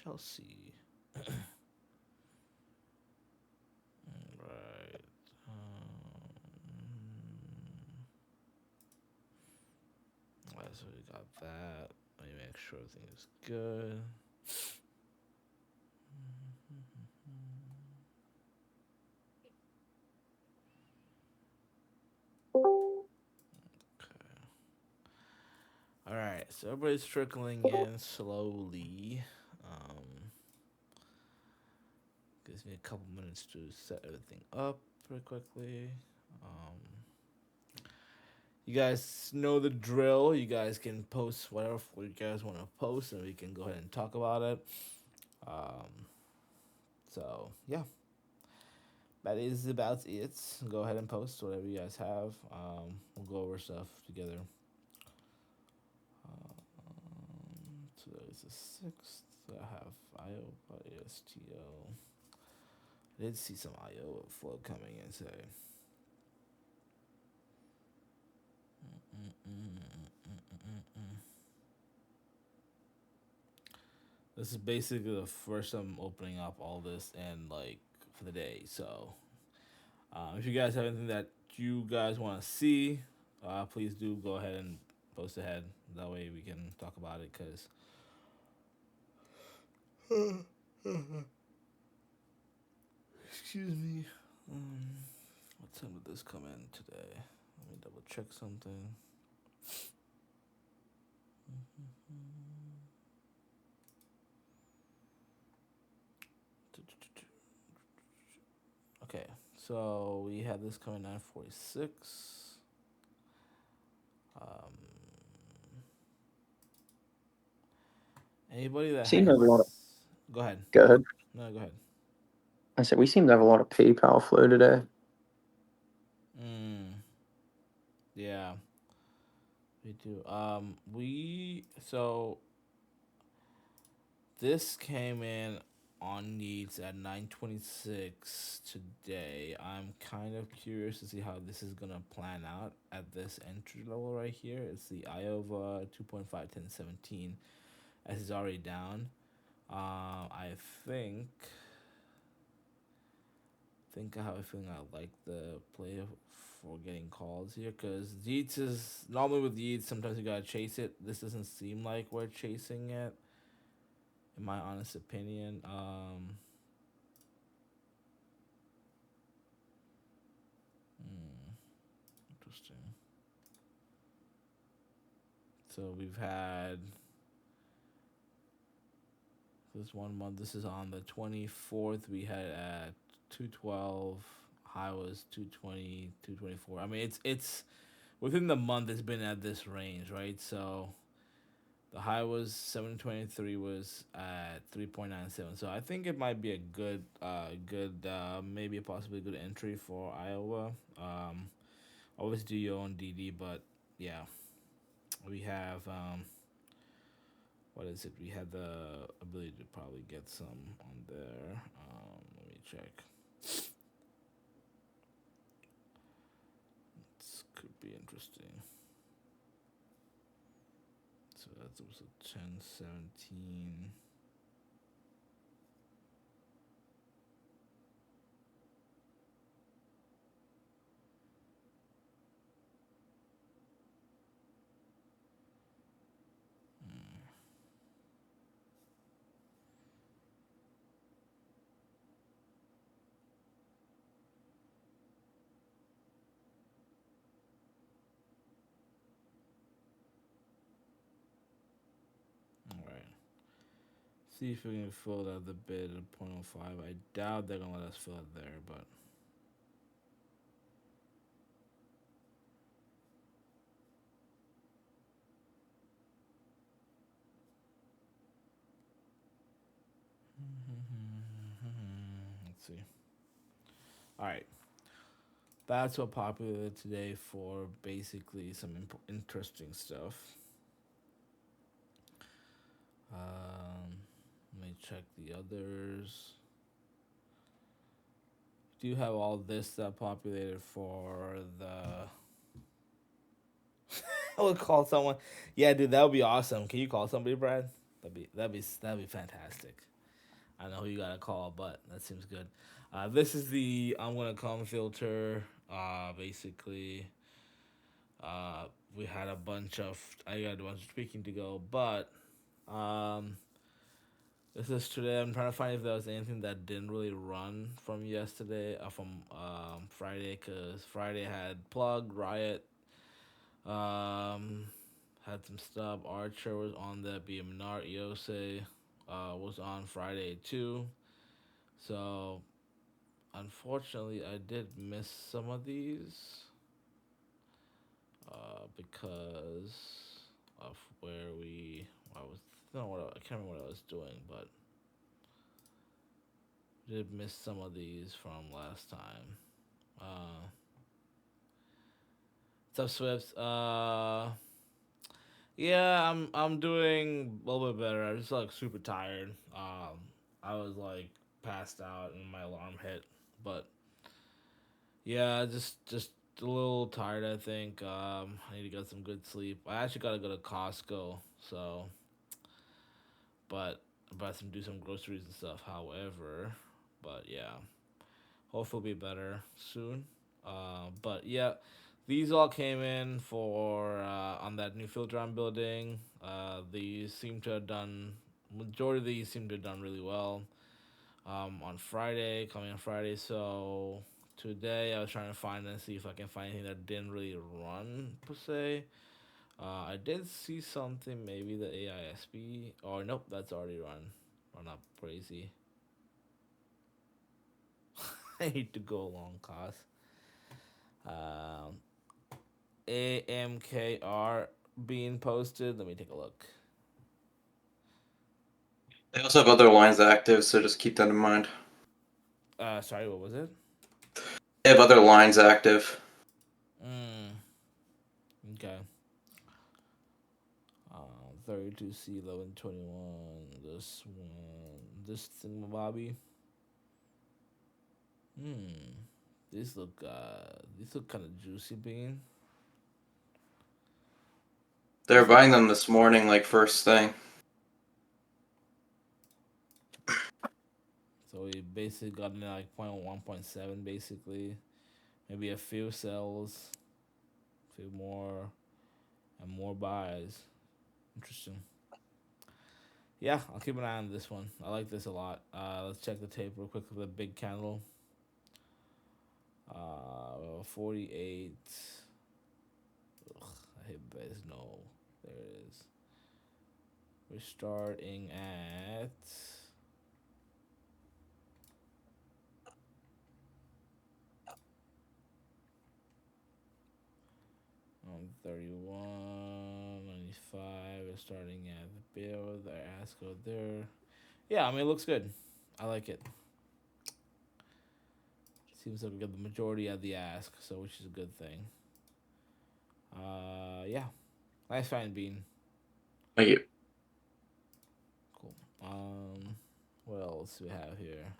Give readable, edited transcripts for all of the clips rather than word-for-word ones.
shall see. Right. Alright, so we got that. Let me make sure everything is good. All right, so everybody's trickling in slowly. Um, Gives me a couple minutes to set everything up pretty quickly. Um, you guys know the drill. You guys can post whatever you guys want to post, and we can go ahead and talk about it. Um, so yeah, that is about it. Go ahead and post whatever you guys have. We'll go over stuff together. Today's the 6th. I have IO ASTO. I did see some IO flow coming in today. This is basically the first time I'm opening up all this and like for the day. So if you guys have anything that you guys want to see, please do go ahead and post ahead. That way we can talk about it. Cause excuse me. What time did this come in today? Let me double check something. Okay, so we had this coming 9:46. Um, Anybody that Seem to has, have a lot of. go ahead. Go ahead. No, go ahead. I said we seem to have a lot of PayPal flow today. Mm, yeah, we do. We so this came in on needs at 9:26 today. I'm kind of curious to see how this is gonna plan out at this entry level right here. It's the Iova 2.5 1017 as it's already down. I think I have a feeling I like the play for getting calls here because Yeats is normally with Yeats. Sometimes you gotta chase it. This doesn't seem like we're chasing it, in my honest opinion. Interesting. So we've had this 1 month. This is on the 24th. We had at 212. High was 220, 224. I mean, it's within the month. It's been at this range, right? So the high was 723 was at 3.97. So I think it might be a maybe possibly a good entry for Iowa. Always do your own DD, but yeah, we have what is it? We had the ability to probably get some on there. Let me check. This could be interesting. So that was a 1017. All right. See if we can fill out the bid at point oh 0.05. I doubt they're gonna let us fill it there, but let's see. All right, that's what popular today for basically some interesting stuff. Let me check the others. Do you have all this that populated for the? I would call someone. Yeah, dude, that would be awesome. Can you call somebody, Brad? That'd be fantastic. I know who you gotta call, but that seems good. This is the I'm gonna come filter. Basically, uh, we had a bunch of I got a bunch of tweaking to go, but um, this is today. I'm trying to find if there was anything that didn't really run from yesterday, from Friday, because Friday had plug riot, um, had some stuff. Archer was on there. BMNR Yose was on Friday too. So unfortunately, I did miss some of these because of where I was. No, I can't remember what I was doing, but did miss some of these from last time. Uh, Tough Swift. Yeah, I'm doing a little bit better. I'm just like super tired. I was like passed out and my alarm hit, but yeah, just a little tired. I think I need to get some good sleep. I actually gotta go to Costco, so but buy some do some groceries and stuff. However, but yeah, hopefully it'll be better soon. But yeah, these all came in for on that new filter I'm building. These seem to have done majority of these seem to have done really well. On Friday, coming on Friday, so today I was trying to find and see if I can find anything that didn't really run per se. I did see something, maybe the AISB. Oh nope, that's already run up crazy. I need to go along cost. Um, AMKR being posted. Let me take a look. They also have other lines active, so just keep that in mind. Sorry, what was it? They have other lines active. Mm, okay. 32C 1121. This one. This thingamabobby. Hmm. These look kind of juicy, bean. They were buying them this morning, like first thing. So we basically got in like 0.1.7 basically. Maybe a few sells, a few more, and more buys. Interesting. Yeah, I'll keep an eye on this one. I like this a lot. Let's check the tape real quick for the big candle. 48. Ugh, I hit base. No, there it is. We're starting at 31.95. We're starting at the bill. The ask go there. Yeah, I mean, it looks good. I like it. Seems like we got the majority of the ask, so which is a good thing. Yeah, nice find, Bean. Thank you. Cool. What else do we have here?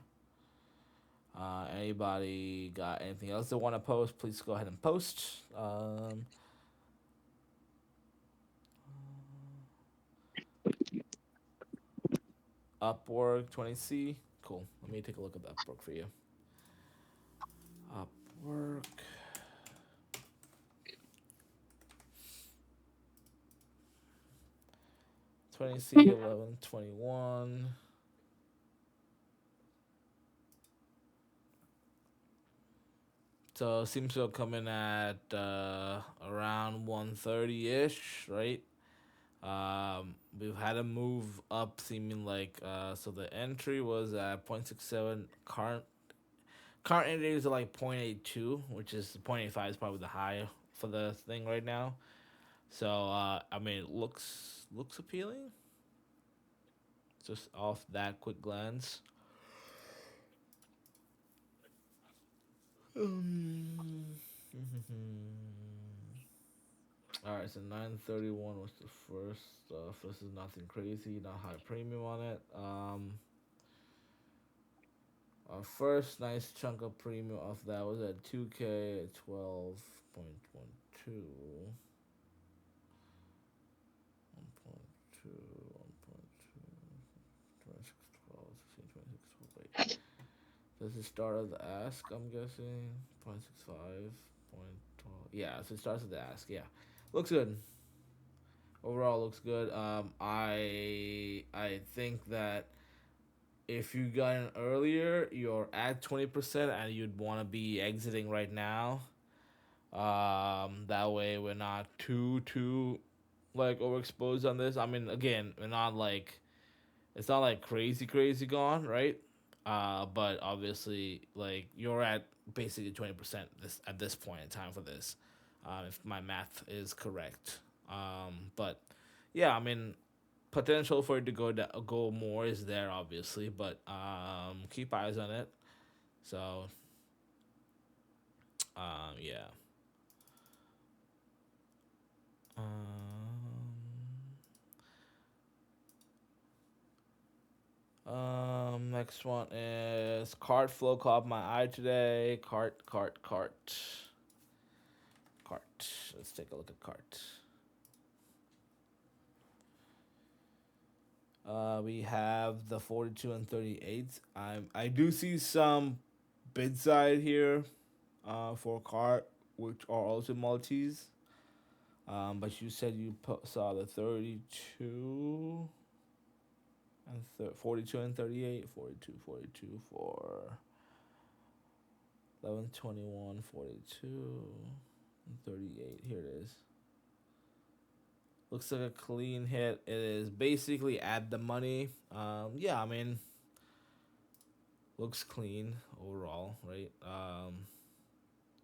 Anybody got anything else they want to post? Please go ahead and post. Upwork 20C. Cool. Let me take a look at the Upwork for you. Upwork. 20C 1121. So it seems to come in at around 130 ish, right? We've had a move up, seeming like so the entry was at 0.67. Current indicators are like 0.82, which is 0.85 is probably the high for the thing right now. So I mean, it looks appealing. Just off that quick glance. All right, so 931 was the first stuff. This is nothing crazy, not high premium on it. Our first nice chunk of premium off that was at 2K at 12.12. 1.2, 1.2, 26, 12, 16, This is start of the ask. I'm guessing 0.65, 0.12. Yeah, so it starts with the ask. Yeah, looks good. Overall, looks good. I think that if you got in earlier, you're at 20%, and you'd want to be exiting right now. That way we're not too like overexposed on this. I mean, again, we're not like it's not like crazy gone, right? But obviously, like you're at basically 20% this at this point in time for this, if my math is correct. But yeah, I mean, potential for it to go more is there, obviously, but keep eyes on it. So yeah. Next one is cart flow caught my eye today. Cart. Let's take a look at cart. We have the 42 and 38. I do see some bid side here, for cart, which are also Maltese. But you said you saw the 32 and 42 and 38, 42, 42 for 11, 21, 42, and 38. Here it is. Looks like a clean hit. It is basically at the money. Yeah, I mean, looks clean overall, right?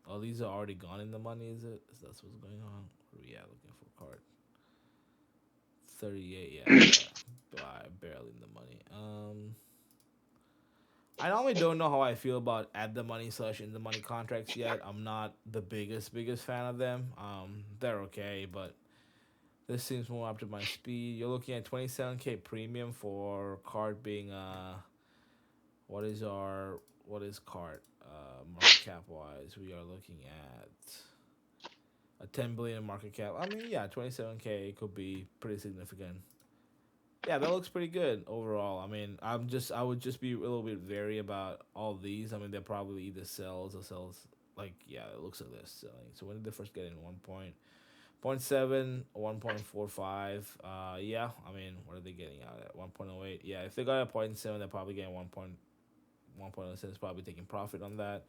Oh, these are already gone in the money, is it? Is that what's going on? Where are we at looking for card? 38, yeah. Barely in the money. I normally don't know how I feel about at the money slash in the money contracts yet. I'm not the biggest fan of them. They're okay, but this seems more up to my speed. You're looking at 27K premium for card being what is our what is card market cap wise? We are looking at a 10 billion market cap. I mean, yeah, 27K could be pretty significant. Yeah, that looks pretty good overall. I mean, I would just be a little bit wary about all these. I mean, they're probably either sells or sells. Like, yeah, it looks like they're selling. So when did they first get in? 1.7, 1.45. Yeah, I mean, what are they getting out at? 1.08. Yeah, if they got a point 0.7, they're probably getting 1.07. Probably taking profit on that.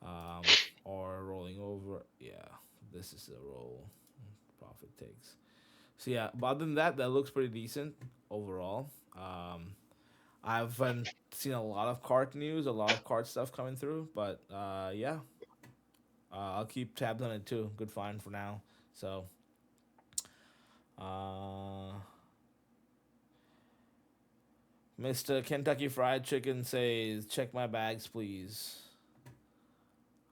Um, or rolling over. Yeah, this is the roll profit takes. So yeah, but other than that, that looks pretty decent overall. I haven't seen a lot of cart news, a lot of cart stuff coming through, but yeah, I'll keep tabs on it too. Good find for now. So, uh, Mr. Kentucky Fried Chicken says, "Check my bags, please."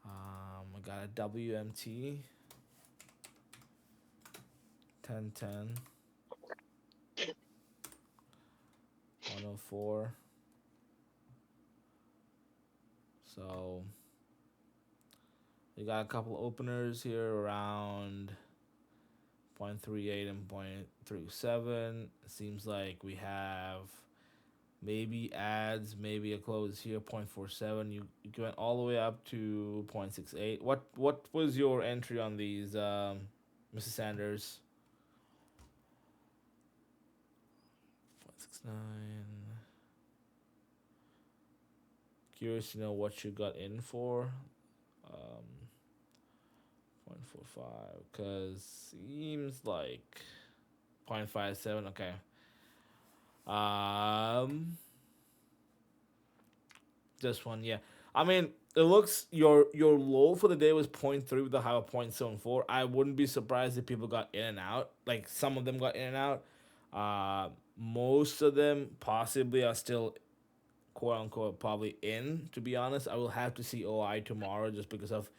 I got a WMT 1010 104. So we got a couple openers here around 0.38 and 0.37. It seems like we have maybe ads, maybe a close here, 0.47. You went all the way up to 0.68. What was your entry on these, Mrs. Sanders? 0.69. Curious to know what you got in for. 0.45, because seems like 0.57. Okay. Um, this one, yeah. I mean, it looks your low for the day was 0.3 with a high of 0.74. I wouldn't be surprised if people got in and out. Like some of them got in and out. Most of them possibly are still quote unquote probably in. To be honest, I will have to see OI tomorrow just because of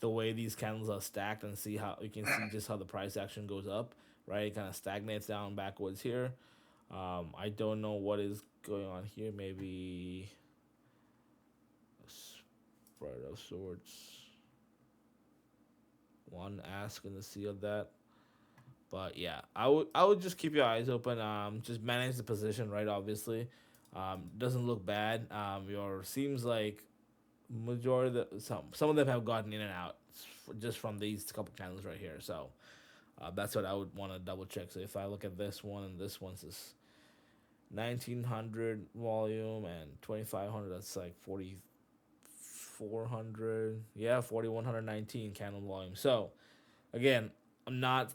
the way these candles are stacked and see how you can see just how the price action goes up. Right, it kind of stagnates down backwards here. I don't know what is going on here. Maybe a spread of sorts. One ask in the sea of that. But yeah, I would just keep your eyes open. Just manage the position right. Obviously, doesn't look bad. Your seems like majority of some of them have gotten in and out just from these couple channels right here. So that's what I would want to double check. So if I look at this one and this one's is 1900 volume and 2500, that's like 4400. Yeah, 4119 candle volume. So again, I'm not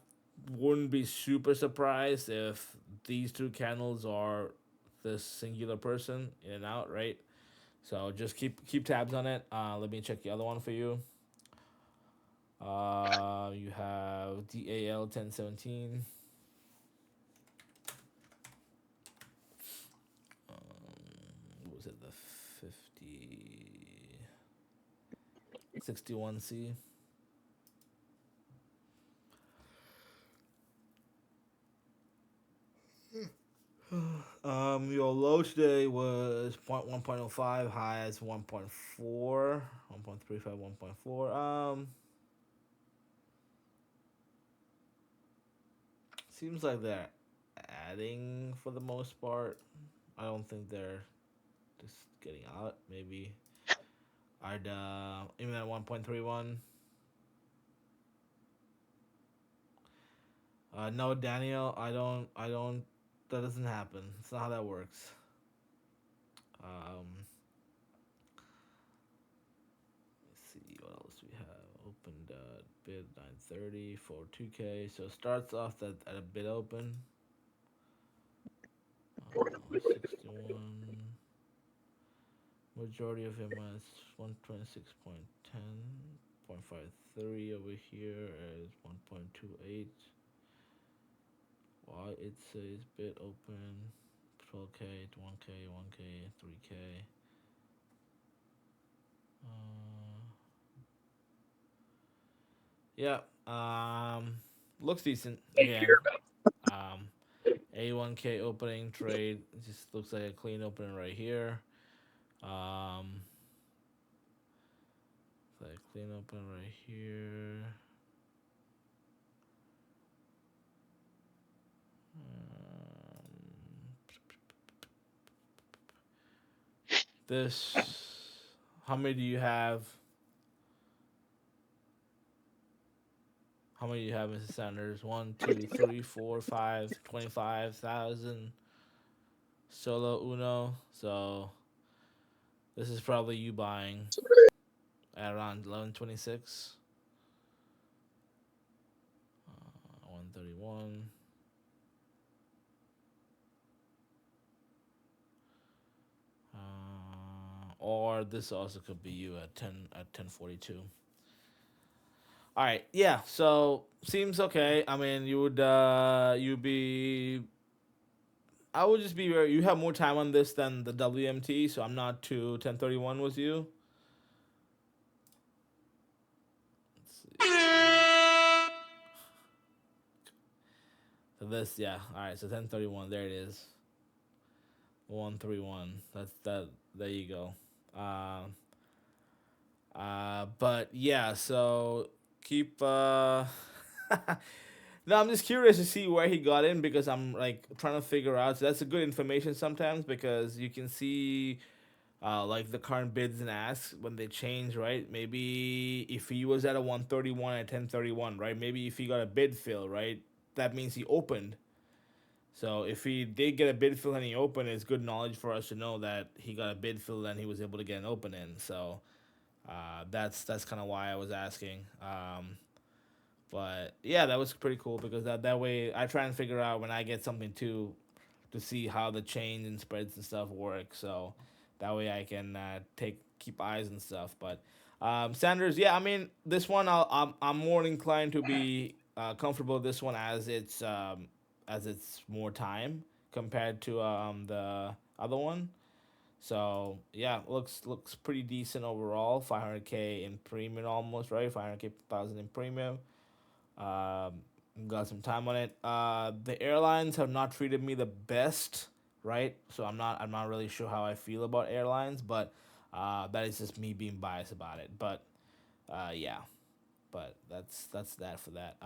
wouldn't be super surprised if these two candles are this singular person in and out, right? So just keep tabs on it. Let me check the other one for you. You have DAL 1017. What was it? The 5061C. Your low today was 1.05, high as 1.4, 1.35, 1.4. Seems like they're adding for the most part. I don't think they're just getting out. Maybe I'd even at 1.31. No, Daniel, I don't. That doesn't happen. It's not how that works. Let's see what else we have. Opened bid 930 for 2K. So starts off at a bid open. 61. Majority of him was 126.10. 0.53 over here is 1.28. Why it says bid open 12K, 1K, 1K, 3K. Uh, yeah, looks decent again. Um, A1K opening trade. It just looks like a clean opening right here. Um, it's like clean opening right here. This, how many do you have? How many do you have, Mrs. Sanders? 1, 2, 3, 4, 5, 25,000 solo uno. So this is probably you buying at around 1126. 131. Or this also could be you at 1042. All right, yeah. So seems okay. I mean, you'd be. I would just be very. You have more time on this than the WMT, so I'm not too 1031 with you. Let's see. So this, yeah. All right, so 1031. There it is. 131. That's that. There you go. But yeah. So keep. No, I'm just curious to see where he got in because I'm like trying to figure out. So that's a good information sometimes because you can see like the current bids and asks when they change, right? Maybe if he was at a 131 at 1031, right? Maybe if he got a bid fill, right? That means he opened. So if he did get a bid fill and he opened, it's good knowledge for us to know that he got a bid fill and he was able to get an open in. So that's kind of why I was asking. But yeah, that was pretty cool because that way I try and figure out when I get something to see how the chains and spreads and stuff work. So that way I can take keep eyes and stuff. But Sanders, yeah, I mean this one I'm more inclined to be comfortable with this one as it's more time compared to the other one. So yeah, looks pretty decent overall. 500K in premium almost, right? 500K thousand in premium. Um, got some time on it. The airlines have not treated me the best, right? So I'm not really sure how I feel about airlines, but that is just me being biased about it. But yeah, but that's that for that.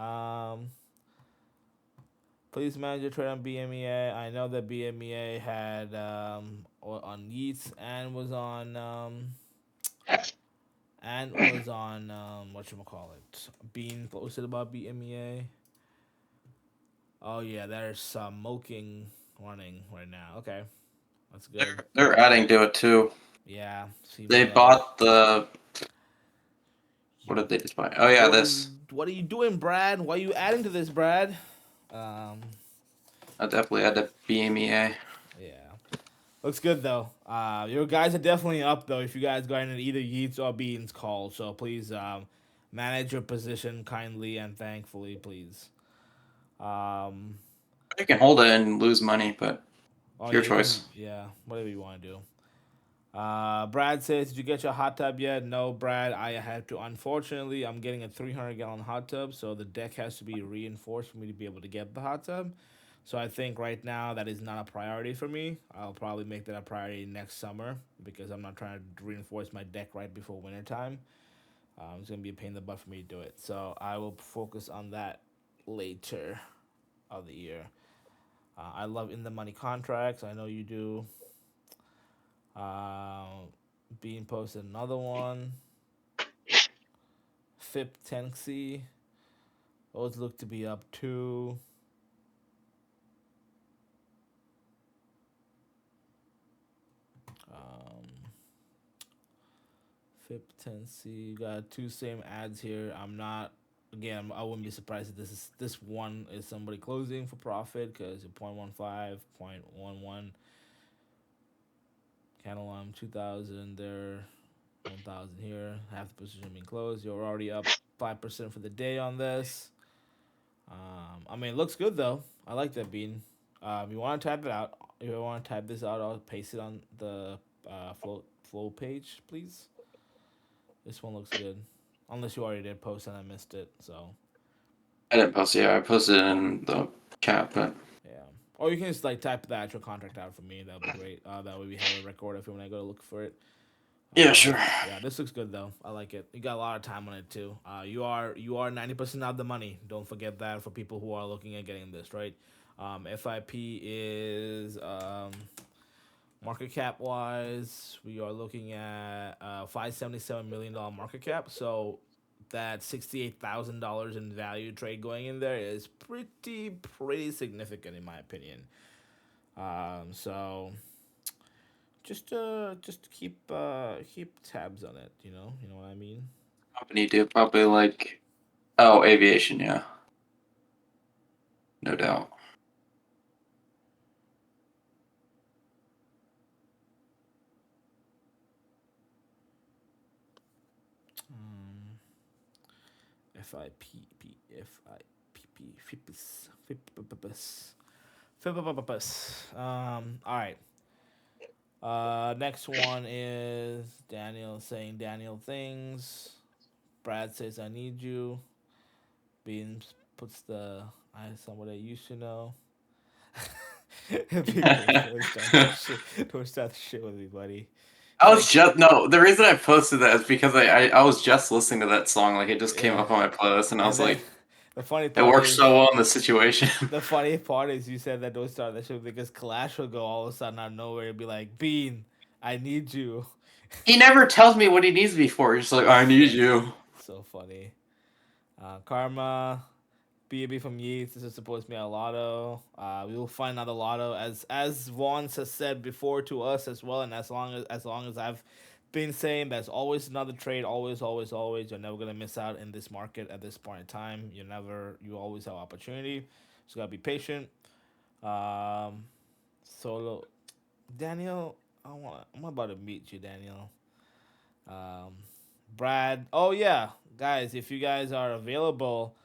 Please manage your trade on BMEA. I know that BMEA had on Yeats and was on and was on what you call it. Bean posted about BMEA. Oh yeah, there's smoking running right now. Okay, that's good. They're adding to it too. Yeah, seems They like. bought the what did they just buy? Oh yeah, this. What are you doing, Brad? Why are you adding to this, Brad? Um, I definitely had the BMEA. yeah, looks good though. Your guys are definitely up though. If you guys got in either Yeats or Beans call, so please manage your position kindly and thankfully, please. Um, You can hold it and lose money, but oh it's your yeah, you can. choice. Yeah, whatever you want to do. Brad says, "Did you get your hot tub yet?" No, Brad. I had to. Unfortunately, I'm getting a 300-gallon hot tub, so the deck has to be reinforced for me to be able to get the hot tub. So I think right now that is not a priority for me. I'll probably make that a priority next summer because I'm not trying to reinforce my deck right before wintertime. It's gonna be a pain in the butt for me to do it. So I will focus on that later of the year. I love in the money contracts. I know you do. Uh, Being posted another one. FIP 10C. Those look to be up too. Um, FIP 10C. You got two same ads here. I'm not. Again, I wouldn't be surprised if this one is somebody closing for profit because 0.15, 0.11, candle on 2000 there, 1000 here. Half the position being closed. You're already up 5% for the day on this. I mean, it looks good though. I like that bean. You want to type it out? If you want to type this out, I'll paste it on the flow page, please. This one looks good. Unless you already did post and I missed it. So I didn't post it. Yeah, I posted it in the chat, but yeah. Or you can just like type the actual contract out for me. That would be great. That way we have a record if you want to go look for it. yeah, sure. Yeah, this looks good though. I like it. You got a lot of time on it too. You are 90% of the money. Don't forget that for people who are looking at getting this right. FIP is market cap wise, we are looking at $577 million market cap. So that $68,000 in value trade going in there is pretty significant in my opinion. So just keep tabs on it. You know what I mean. Company do probably like aviation, yeah, no doubt. Um, FIPP FIPP Fippus Fippus Fippus. All right. Next one is Daniel saying Daniel things. Brad says I need you. Beans puts the I somebody I used to know. Beans, don't start that shit. Don't start the shit with me, buddy. I It's was like just no. The reason I posted that is because I was just listening to that song. Like it just came yeah, up on my playlist, and I and was then like, the funny it part works so is well in the situation. the funny part is you said that don't start that shit because Clash will go all of a sudden out of nowhere and be like, Bean, I need you. He never tells me what he needs me for. He's just like, I need you. So funny. Karma, BAB from Yeats. This is supposed to be a lotto. We will find another lotto as Vaughn has said before to us as well, and as long as I've been saying, there's always another trade. Always, always, always. You're never gonna miss out in this market at this point in time. You always have opportunity. Just gotta be patient. Um, Solo, Daniel. I'm about to meet you, Daniel. Um, Brad. Oh yeah, guys. If you guys are available,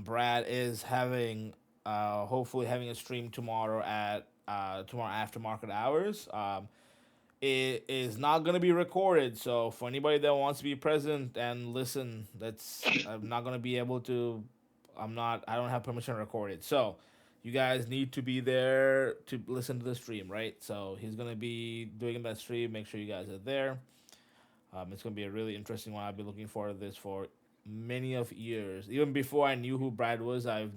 Brad is having hopefully having a stream tomorrow at tomorrow after market hours. It is not gonna be recorded, so for anybody that wants to be present and listen, that's I'm not gonna be able to. I don't have permission to record it. So you guys need to be there to listen to the stream, right? So he's gonna be doing that stream. Make sure you guys are there. It's gonna be a really interesting one. I've been looking forward to this for many of years. Even before I knew who Brad was, I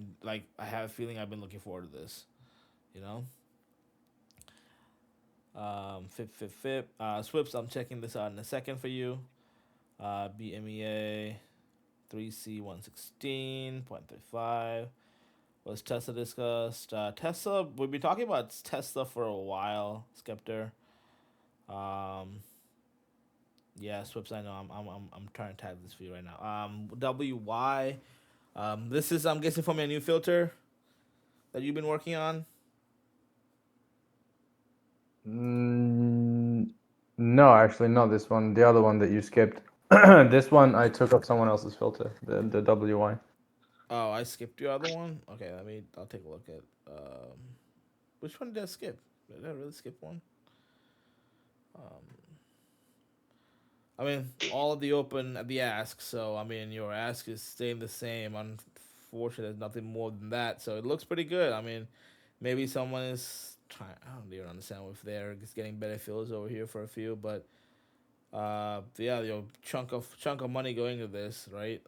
have a feeling I've been looking forward to this. You know. Fip. Swips. I'm checking this out in a second for you. BMEA 3C116.35. Was Tesla discussed? Tesla, we've been talking about Tesla for a while, Skepter. Um, yeah, Swips, I know. I'm trying to type this for you right now. WY. This is, I'm guessing, from your new filter that you've been working on. Mm, no, actually, not this one. The other one that you skipped. This one I took off someone else's filter, the WY. Oh, I skipped your other one. Okay, I'll take a look at. Which one did I skip? Did I really skip one? Um, I mean, all of the open at the ask. So I mean, your ask is staying the same. Unfortunately, there's nothing more than that. So it looks pretty good. I mean, maybe someone is trying. I don't even understand if they're just getting better fills over here for a few, but yeah, your chunk of money going to this, right?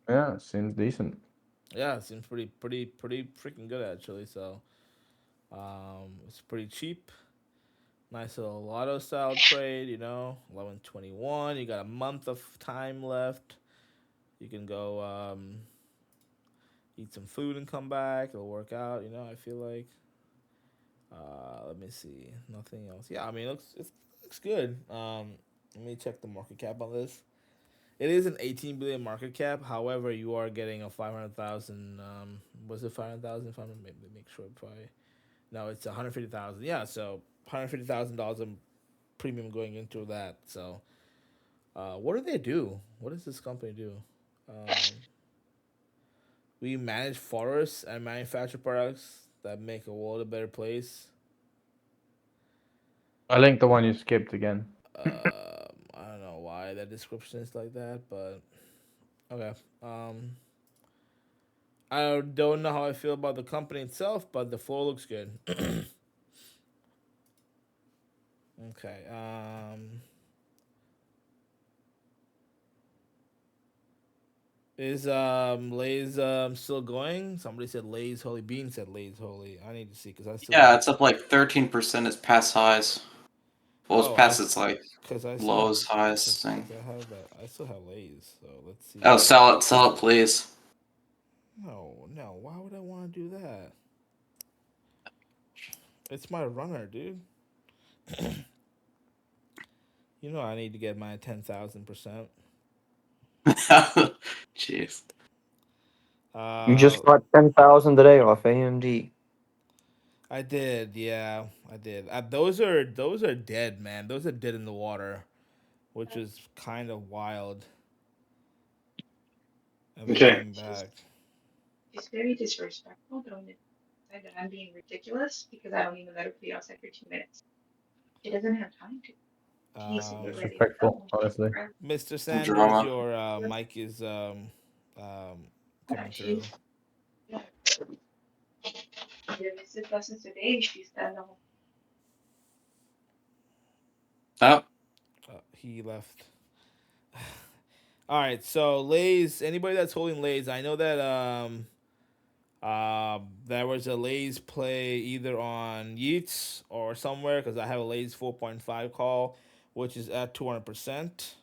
Yeah, seems decent. Yeah, it seems pretty freaking good actually. So it's pretty cheap. Nice little lotto style trade, 1121. You got a month of time left. You can go eat some food and come back. It'll work out, I feel like. Let me see. Nothing else. Yeah, I mean, it looks good. Let me check the market cap on this. It is an 18 billion market cap. However, you are getting a 500,000. Was it 500,000? If I'm maybe make sure if I. No, it's 150,000. Yeah, so $150,000 of premium going into that. So, what do they do? What does this company do? Um, we manage forests and manufacture products that make a world a better place. I linked the one you skipped again. I don't know why that description is like that, but okay. I don't know how I feel about the company itself, but the floor looks good. Okay. Is Lay's still going? Somebody said Lay's Holy. Bean said Lay's Holy. I need to see because I still Yeah, got. it's up like 13%. It's past highs. Well, it's Oh, past its like because I still have lows, highs thing. because I have that. I still have Lay's. So let's see. Oh, sell it, please. No, no. Why would I want to do that? It's my runner, dude. I need to get my 10,000%. Jeez. You Uh, just got 10,000 today off AMD. I did, yeah, I did. Those are dead, man. Those are dead in the water, which is kind of wild. And they Okay. came back. It's very disrespectful throwing it said that I'm being ridiculous because I don't even let her play outside for 2 minutes. She doesn't have time to. She needs to get ready to Disrespectful, go. honestly. Mr. Some Sanders, drama. your mic is Yeah, coming she's through. yeah. She didn't miss lessons today. She's done the whole Oh, He left. All right, so Lay's. Anybody that's holding Lay's, I know that there was a Lay's play either on Yeats or somewhere because I have a Lay's 4.5 call, which is at 200%.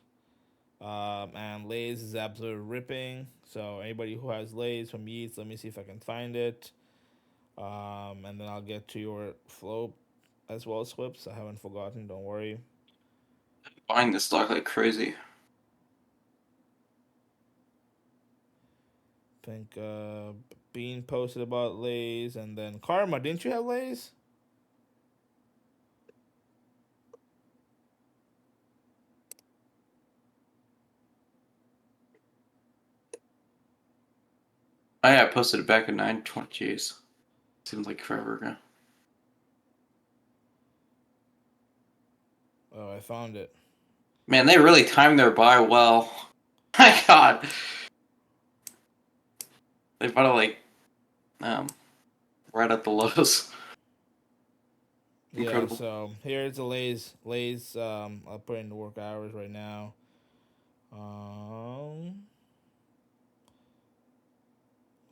And Lay's is absolutely ripping. So anybody who has Lay's from Yeats, let me see if I can find it. And then I'll get to your flow as well, Swips. I haven't forgotten. Don't worry. buying this stock like crazy. I think Bean posted about Lay's, and then Karma. Didn't you have Lay's? Oh yeah, I posted it back in 920. Jeez. Seems like forever ago. Oh, I found it. Man, they really timed their buy well. My God. They bought it like um right at the lows. Yeah, Incredible. so here's the Lay's. Lay's, I'll put in the work hours right now.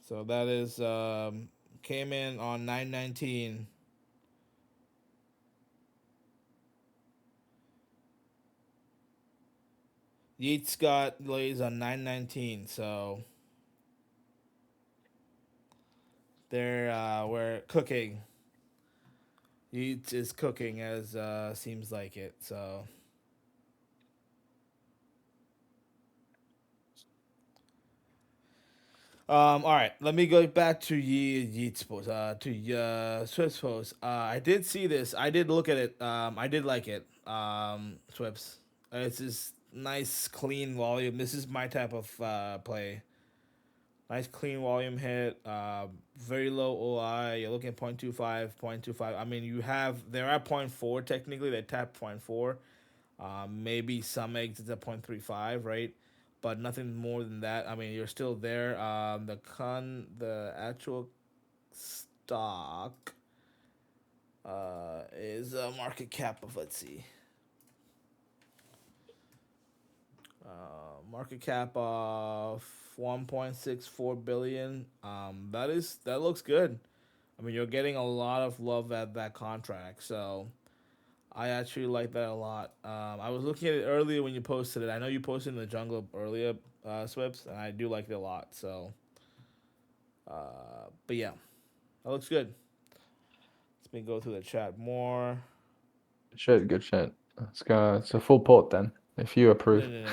So that is came in on 919. Yeats got lays on 919, so we're cooking. Yeats is cooking as seems like it. So all right, let me go back to Yeats post. Swift's post. I did see this. I did look at it. I did like it. Swift's. It's this nice clean volume. This is my type of play. Nice clean volume hit. Very low OI. You're looking at 0.25, 0.25. I mean, they're at zero point 0.4 technically. They tap 0.4. Maybe some exits at 0.35, right? But nothing more than that. I mean, you're still there. The actual stock is a market cap of, let's see, market cap of 1.64 billion. That looks good. I mean, you're getting a lot of love at that contract, so I actually like that a lot. I was looking at it earlier when you posted it. I know you posted in the jungle earlier, Swips, and I do like it a lot. So, but yeah, that looks good. Let me go through the chat more. Good shit. Let's go. It's a full port then, if you approve. No.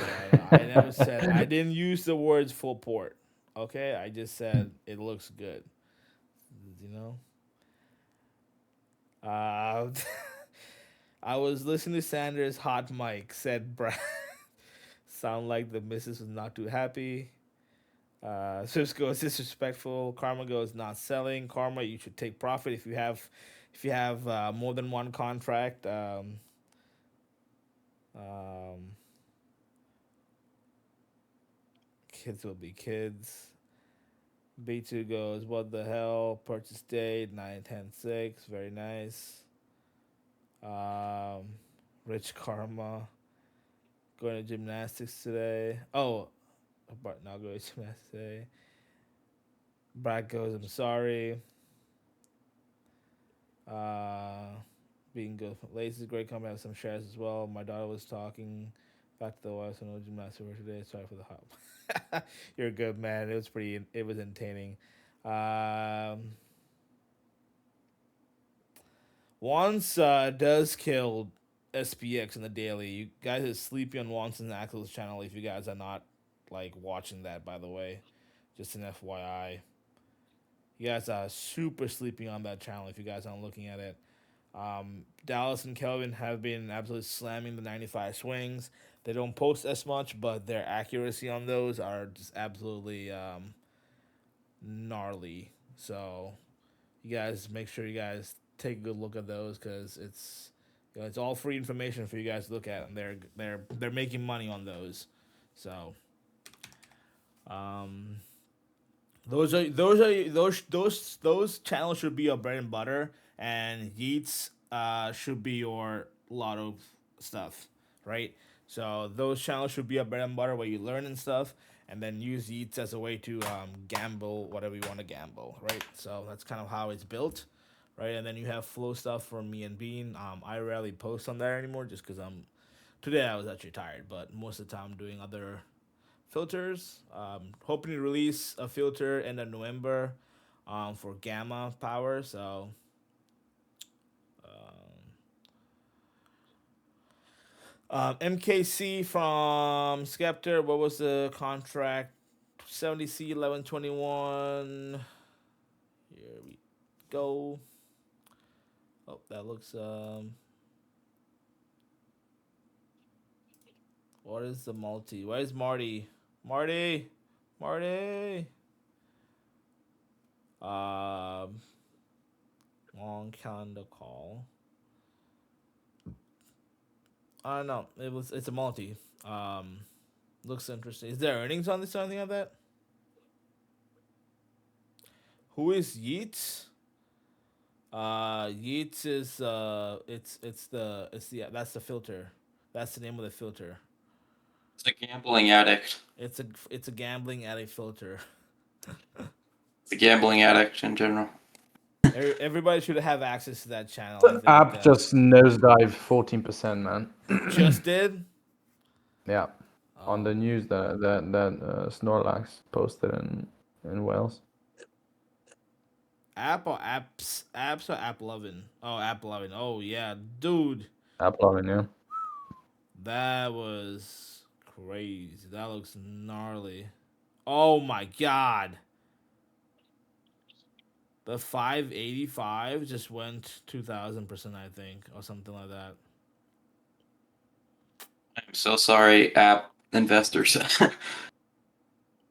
I never said. I didn't use the words full port. Okay, I just said it looks good. You know. I was listening to Sanders' hot mic. Said Brad. Sound like the missus was not too happy. Sis goes disrespectful. Karma goes not selling. Karma, you should take profit if you have more than one contract. Um, kids will be kids. B2 goes, what the hell? Purchase date 9/10/6. Very nice. Rich Karma going to gymnastics today. Oh, but now going to gymnastics today. Brad goes, I'm sorry. Being good. Lace is great company. I have some shares as well. My daughter was talking back to the wife, so no gymnastics for today. Sorry for the hop. You're good, man. It was entertaining. Once does kill SPX in the daily. You guys are sleepy on Wants and Axel's channel if you guys are not like watching that, by the way. Just an FYI. You guys are super sleeping on that channel if you guys aren't looking at it. Dallas and Kelvin have been absolutely slamming the 95 swings. They don't post as much, but their accuracy on those are just absolutely gnarly. So you guys make sure you guys take a good look at those because it's all free information for you guys to look at, and they're making money on those. So um, those channels should be your bread and butter, and Yeats should be your lotto stuff, right? So those channels should be your bread and butter where you learn and stuff, and then use Yeats as a way to gamble whatever you want to gamble, right? So that's kind of how it's built, right? And then you have flow stuff from me and Bean. I rarely post on there anymore just because today I was actually tired, but most of the time I'm doing other filters. Hoping to release a filter end of November for gamma power. So MKC from Skeptor. What was the contract? 70C 1121. Here we go. Oh, that looks what is the multi? Where's Marty? Marty. Long calendar call. I don't know. It's a multi. Looks interesting. Is there earnings on this or anything like that? Who is Yeats? Yeats is that's the filter. That's the name of the filter. It's a gambling addict. It's a gambling addict filter. It's a gambling addict in general. Everybody should have access to that channel. I think App just nosedived 14%, man. just did. Yeah, on the Oh. news that Snorlax posted in Wales. App or apps? Apps or app loving? Oh, app loving. Oh yeah, dude, App loving, yeah. that was crazy. That looks gnarly. Oh my god. The 585 just went 2,000%, I think, or something like that. I'm so sorry, app investors.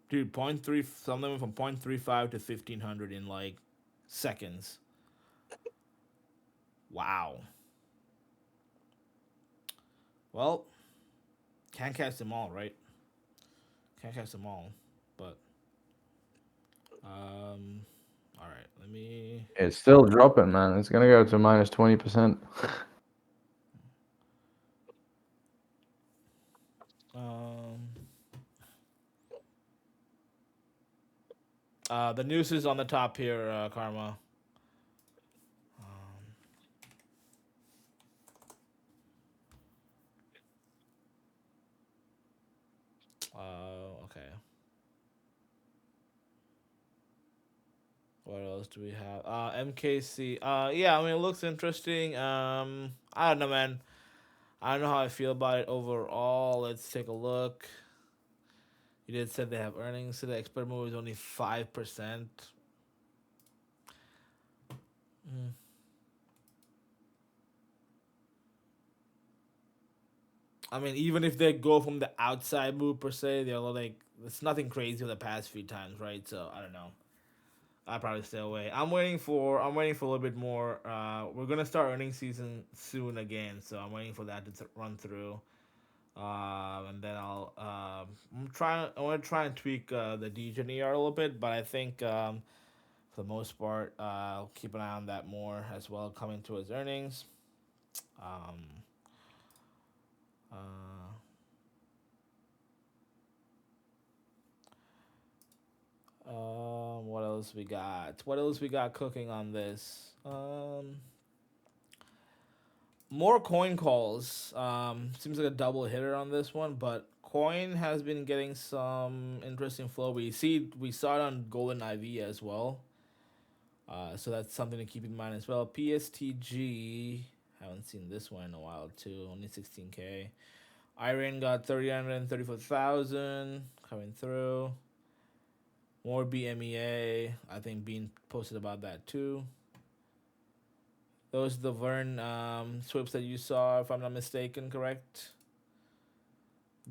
Dude, 0.3, something went from 0.35 to 1,500 in like seconds. Wow. Well, can't catch them all, right? Can't catch them all, but all right. Let me. It's still dropping, man. It's gonna go to minus 20%. Um. The news is on the top here, Karma. Okay. What else do we have? MKC. Yeah, I mean, it looks interesting. I don't know, man. I don't know how I feel about it overall. Let's take a look. You did said they have earnings, so the expert move is only 5%. I mean, even if they go from the outside move per se, they're like it's nothing crazy the past few times, right? So I don't know. I'll probably stay away. I'm waiting for a little bit more. We're gonna start earning season soon again, so I'm waiting for that to run through. And then I want to try and tweak the DJ ER a little bit, but I think for the most part, I'll keep an eye on that more as well, coming to his earnings. Um, uh, what else we got? What else we got cooking on this? More coin calls. Seems like a double hitter on this one, but coin has been getting some interesting flow. We saw it on Golden IV as well. So that's something to keep in mind as well. PSTG, haven't seen this one in a while too. Only 16K. Iron got 334,000 coming through. More BMEA, I think being posted about that too. Those are the Vern sweeps that you saw, if I'm not mistaken, correct?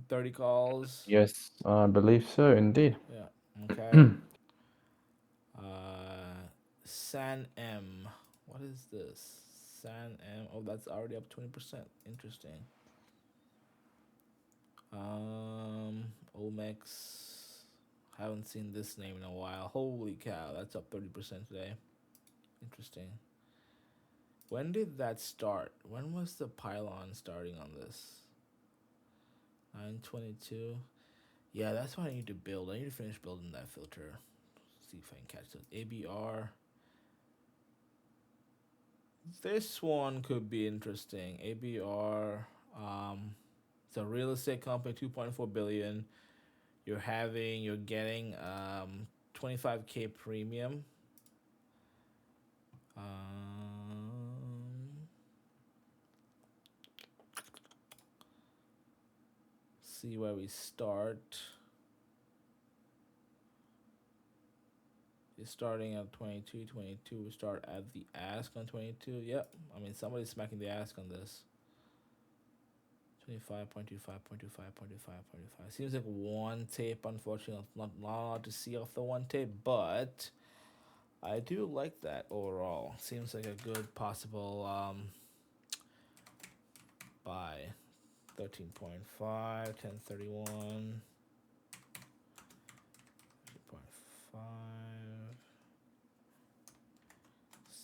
30 calls. Yes, I believe so, indeed. Yeah. Okay. San M. What is this? San M. Oh, that's already up 20%. Interesting. Omex. Haven't seen this name in a while. Holy cow, that's up 30% today. Interesting. When did that start? When was the pylon starting on this? 922. Yeah, that's what I need to build. I need to finish building that filter. See if I can catch those. ABR. This one could be interesting. ABR. It's a real estate company, 2.4 billion. You're getting 25K premium. See where we start. You're starting at 22. We start at the ask on 22. Yep. I mean, somebody's smacking the ask on this. 25.25. Seems like one tape, unfortunately. Not allowed to see off the one tape, but I do like that overall. Seems like a good possible buy. 13.5, 1031. 13.5.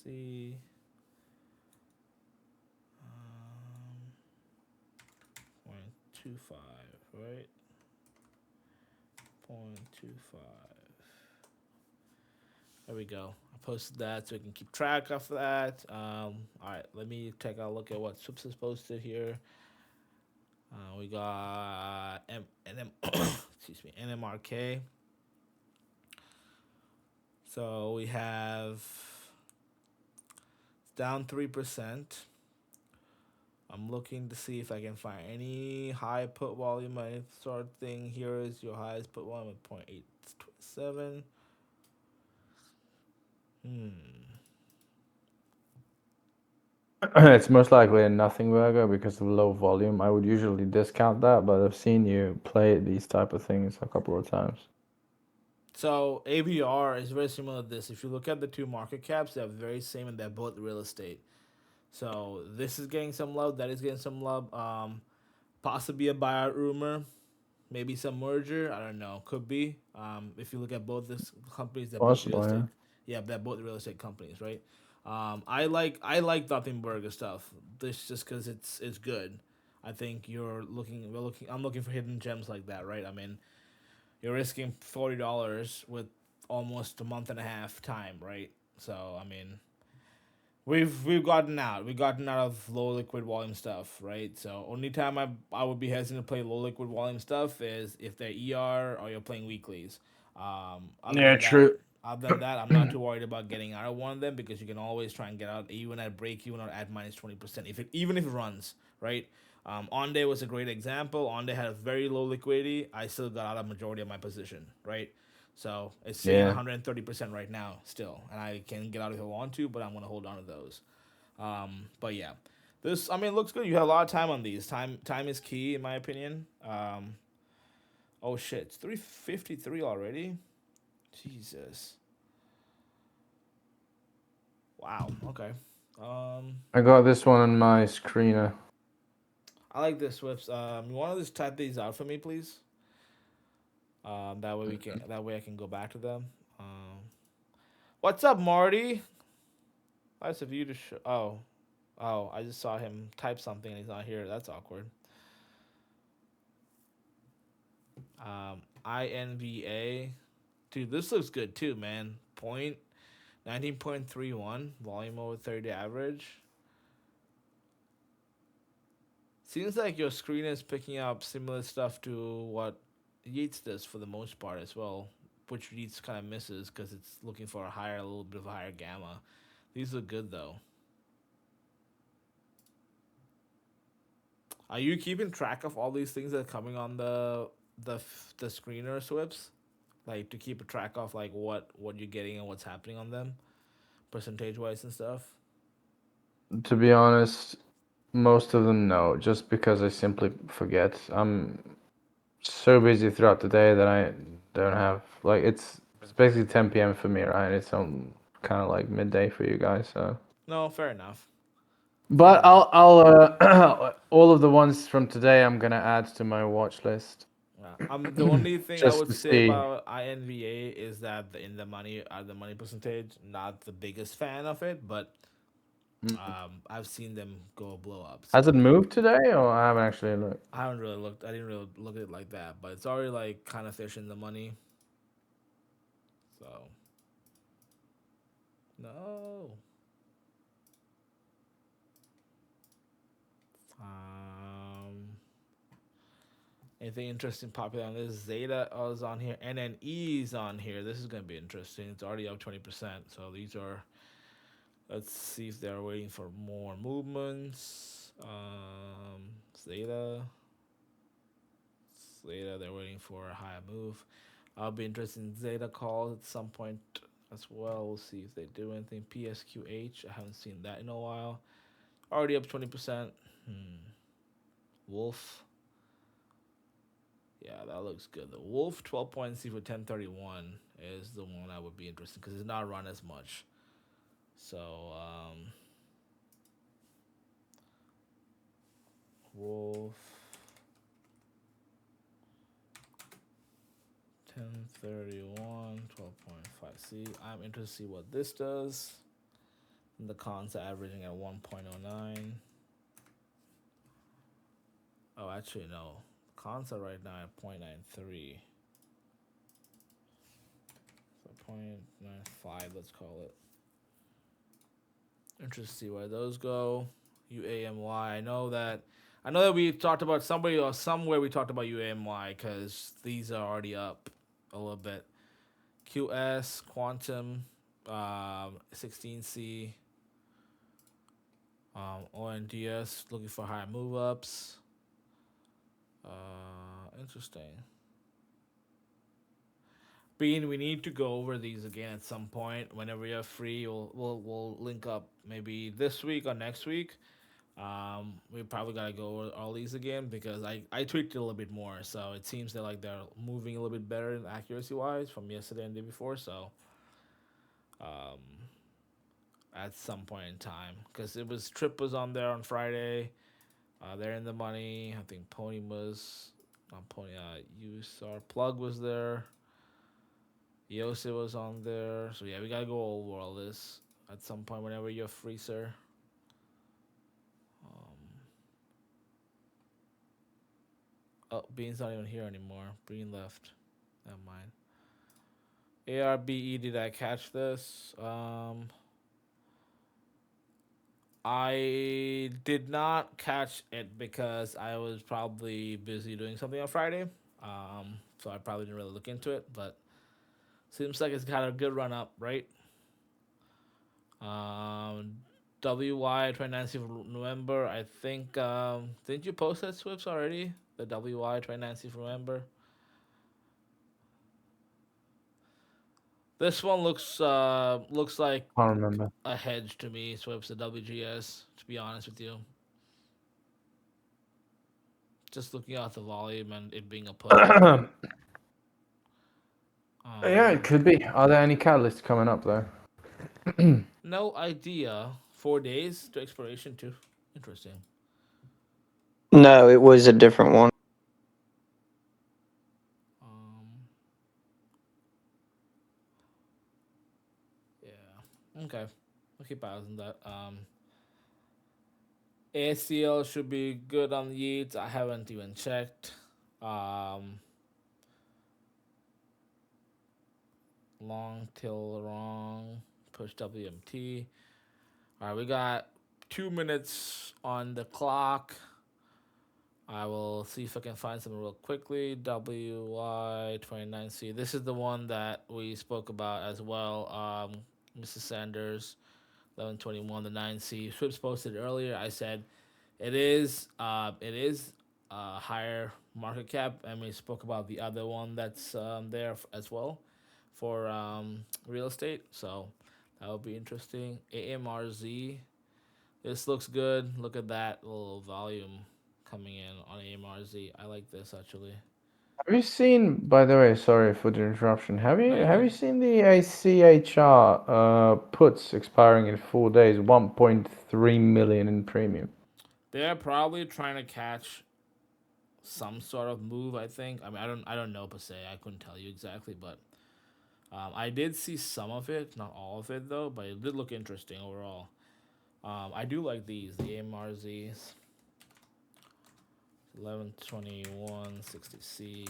See. 0.25, right? 0.25. There we go. I posted that so we can keep track of that. All right, let me take a look at what Swips is posted here. We got excuse me, NMRK. So we have it's down 3%. I'm looking to see if I can find any high put volume or any sort of thing. Here is your highest put volume at 0.827. It's most likely a nothing burger because of low volume. I would usually discount that, but I've seen you play these type of things a couple of times. So ABR is very similar to this. If you look at the two market caps, they're very same and they're both real estate. So this is getting some love, that is getting some love. Possibly a buyout rumor, maybe some merger. I don't know. Could be. If you look at both these companies, they're both real Possible, estate. yeah. Yeah, they're both real estate companies, right? I like nothing burger stuff. This just because it's good. I think I'm looking for hidden gems like that, right? I mean, you're risking $40 with almost a month and a half time, right? So I mean, we've gotten out. We've gotten out of low liquid volume stuff, right? So only time I would be hesitant to play low liquid volume stuff is if they're ER or you're playing weeklies. Other Yeah, than true. That, other than that, I'm not too worried about getting out of one of them because you can always try and get out even at break even or at minus 20% even if it runs, right? Onday was a great example. Onday had a very low liquidity. I still got out of majority of my position, right? So it's sitting at Yeah. 130% right now still, and I can get out if I want to, but I'm gonna hold on to those. But yeah, this it looks good. You have a lot of time on these. Time is key in my opinion. Oh shit, it's 3:53 already. Jesus. Wow. Okay. I got this one on my screener. I like this Swift. You want to just type these out for me, please? That way I can go back to them. What's up, Marty? Nice of you to show. Oh, I just saw him type something and he's not here. That's awkward. INVA. Dude, this looks good too, man. 19.31 volume over 30 average. Seems like your screen is picking up similar stuff to what Yeats does for the most part as well, which Yeats kind of misses because it's looking for a little bit of a higher gamma. These look good though. Are you keeping track of all these things that are coming on the screener swips? Like to keep a track of like what you're getting and what's happening on them, percentage wise and stuff. To be honest, most of them no, just because I simply forget. I'm so busy throughout the day that I don't have like it's basically 10 p.m. for me, right? It's kind of like midday for you guys, so. No, fair enough. But I'll all of the ones from today I'm gonna add to my watch list. The only thing I Just would to say see. about INVA is that the money percentage, not the biggest fan of it, but I've seen them go blow up. So Has it moved today, or I haven't actually looked? I haven't really looked. I didn't really look at it like that, but it's already like kind of fish in the money. So no. Anything interesting popular on this? Zeta is on here. NNE is on here. This is gonna be interesting. It's already up 20%. So these are. Let's see if they're waiting for more movements. Zeta, they're waiting for a higher move. I'll be interested in Zeta calls at some point as well. We'll see if they do anything. PSQH, I haven't seen that in a while. Already up 20%. Wolf. Yeah, that looks good. The Wolf 12.C for 1031 is the one I would be interested because it's not run as much. So, Wolf 1031 12.5C. I'm interested to see what this does. And the cons are averaging at 1.09. Oh, actually no. Cons are right now at 0.93. So 0.95, let's call it. Interested to see where those go. UAMY. I know that we talked about somebody or somewhere we talked about UAMY because these are already up a little bit. QS, Quantum, 16C, ONDS looking for high move ups. Interesting. Bean, we need to go over these again at some point. Whenever you're free, we'll link up maybe this week or next week. We probably gotta go over all these again because I tweaked it a little bit more, so it seems that like they're moving a little bit better in accuracy wise from yesterday and the day before. So, um, at some point in time, because it was Trip was on there on Friday. They're in the money. I think Pony was not Pony. USR Plug was there. Yosef was on there. So yeah, we gotta go over all this at some point whenever you're free, sir. Oh, Bean's not even here anymore. Bean left. Never mind. ARBE, did I catch this? I did not catch it because I was probably busy doing something on Friday. So I probably didn't really look into it, but seems like it's got a good run up, right? WY 29th of November. I think didn't you post that Swips already? The WY 29th of November. This one looks like I can't remember. a hedge to me. Swips the WGS. To be honest with you, just looking at the volume and it being a put. Yeah, it could be. Are there any catalysts coming up though? No idea. 4 days to expiration too. Interesting. No, it was a different one. Yeah. Okay. I'll keep eyes on that. ACL should be good on yields. I haven't even checked. Long till wrong. Push WMT. All right, we got 2 minutes on the clock. I will see if I can find some real quickly. WY29C. This is the one that we spoke about as well. Mrs. Sanders, 1121, the 9C. Swips posted earlier. I said it is higher market cap, and we spoke about the other one that's there as well for real estate. So that will be interesting. AMRZ. This looks good. Look at that little volume coming in on AMRZ. I like this actually. Have you seen, by the way, sorry for the interruption. Have No, you you're have you good. seen the ACHR puts expiring in 4 days, 1.3 million in premium? They're probably trying to catch some sort of move. I think. I mean, I don't know per se. I couldn't tell you exactly, but I did see some of it, not all of it though. But it did look interesting overall. I do like these, the AMRZs. 112160C,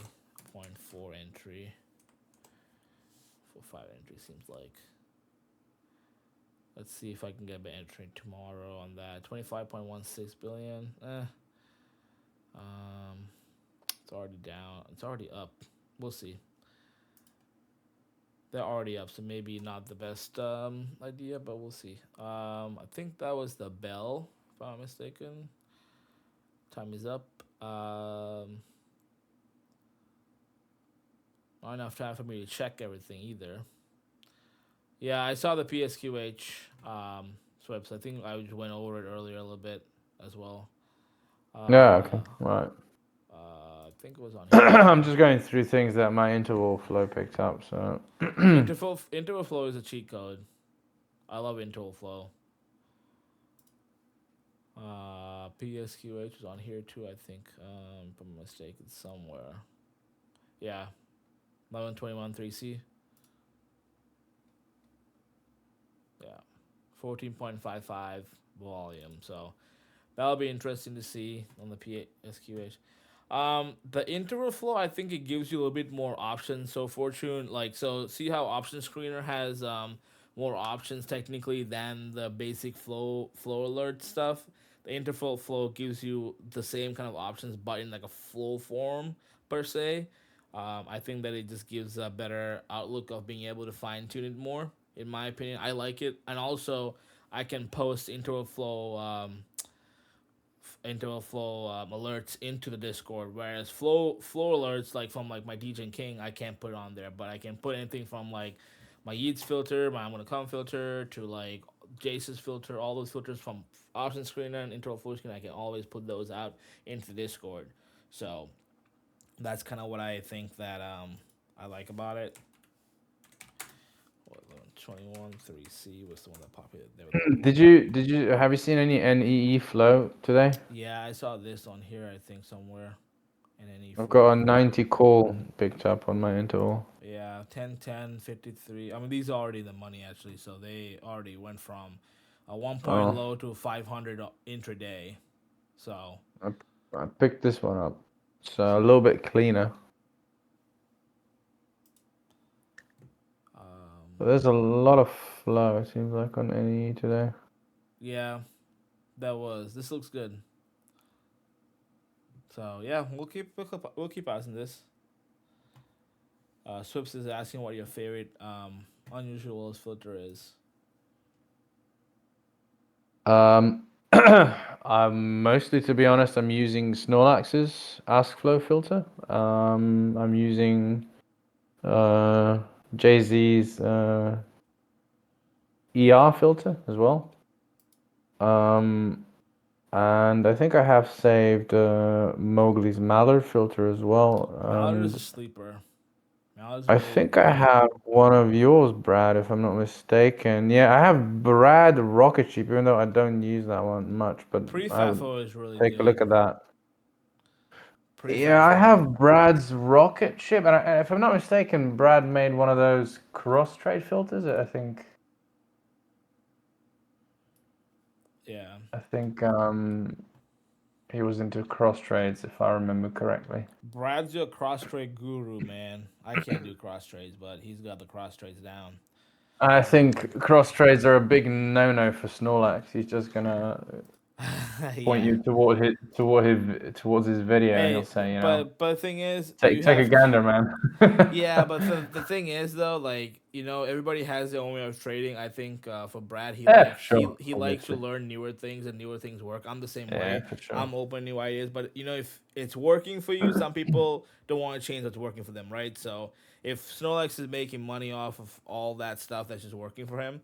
0.4 entry. 5 entry seems like. Let's see if I can get an entry tomorrow on that. 25.16 billion. It's already down. It's already up. We'll see. They're already up, so maybe not the best idea, but we'll see. I think that was the bell, if I'm not mistaken. Time is up. Not enough time for me to check everything either. Yeah, I saw the PSQH sweeps. I think I just went over it earlier a little bit as well. Yeah, okay, right. I think it was on here. I'm just going through things that my interval flow picked up. So interval flow is a cheat code. I love interval flow. PSQH is on here too, I think. If I'm mistaken somewhere. Yeah. 1121 3C. Yeah. 14.55 volume. So that'll be interesting to see on the PSQH. The interval flow, I think it gives you a little bit more options. So Fortune, like, so see how Option Screener has more options technically than the basic flow alert stuff. The interval flow gives you the same kind of options, but in like a flow form per se. I think that it just gives a better outlook of being able to fine tune it more. In my opinion, I like it, and also I can post interval flow alerts into the Discord. Whereas flow alerts like from like my DJ King, I can't put it on there, but I can put anything from like my Yeats filter, my I'm gonna come filter to like Jace's filter, all those filters from option screener and interval flow screen. I can always put those out into the Discord. So that's kind of what I think that I like about it. 21 3C was the one that popped it. There we go. Did you have you seen any NEE flow today? Yeah, I saw this on here. I think somewhere. And any I've got a 90 call picked up on my interval. Yeah, 10, 10, 53. I mean, these are already the money actually, so they already went from a 1 point Oh, low to 500 intraday. So I picked this one up. It's a little bit cleaner. But there's a lot of flow, it seems like, on NEE today. yeah, this looks good. So yeah, we'll keep asking this. Swips is asking what your favorite unusual filter is. Mostly, to be honest, I'm using Snorlax's Ask Flow filter. I'm using Jay-Z's ER filter as well. And I think I have saved Mowgli's Mallard filter as well. Mallard is a And sleeper. Mallard's I really think I good. have one of yours, Brad, if I'm not mistaken. Yeah, I have Brad Rocket Ship, even though I don't use that one much, but I would Prefafo is really take a look good. at that. Yeah, I Prefafo. have Brad's rocket ship, and if I'm not mistaken, Brad made one of those cross trade filters. Yeah. I think he was into cross trades, if I remember correctly. Brad's your cross trade guru, man. I can't do cross trades, but he's got the cross trades down. I think cross trades are a big no-no for Snorlax. He's just gonna point Yeah. you towards his video, and he'll Hey, say, but the thing is, you take a have gander, man. yeah, but the thing is though, like everybody has their own way of trading. I think for Brad, Yeah, for sure, he likes to obviously. learn newer things and newer things work. I'm the same Yeah, way. for sure. I'm open to new ideas, but if it's working for you, some people don't want to change what's working for them, right? So if Snorlax is making money off of all that stuff that's just working for him,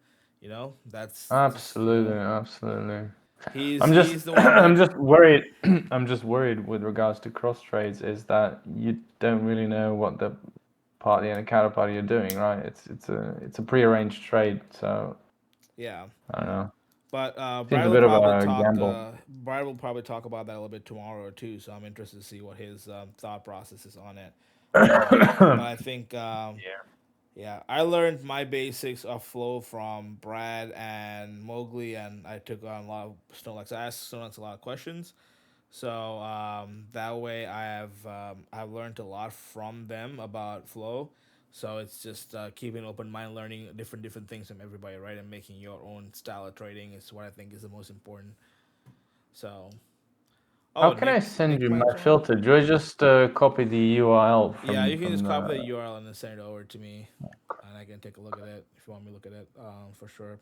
that's just Absolutely, absolutely. he's the one I'm that just worried. I'm just worried with regards to cross trades is that you don't really know what the party and the counterparty are doing, right? It's a prearranged trade, so yeah. I don't know. But Seems a bit of a gamble. Brad will probably talk about that a little bit tomorrow too. So I'm interested to see what his thought process is on it. But I think yeah, I learned my basics of flow from Brad and Mowgli, and I took on a lot of Snorlax. I asked Snorlax a lot of questions, so that way I've learned a lot from them about flow. So it's just keeping an open mind, learning different things from everybody, right, and making your own style of trading is what I think is the most important. So, How oh, can I Nick send you might my join. filter? Do I just copy the URL Yeah, you can from just copy the the? URL and then send it over to me, and I can take a look at it if you want me to look at it, for sure.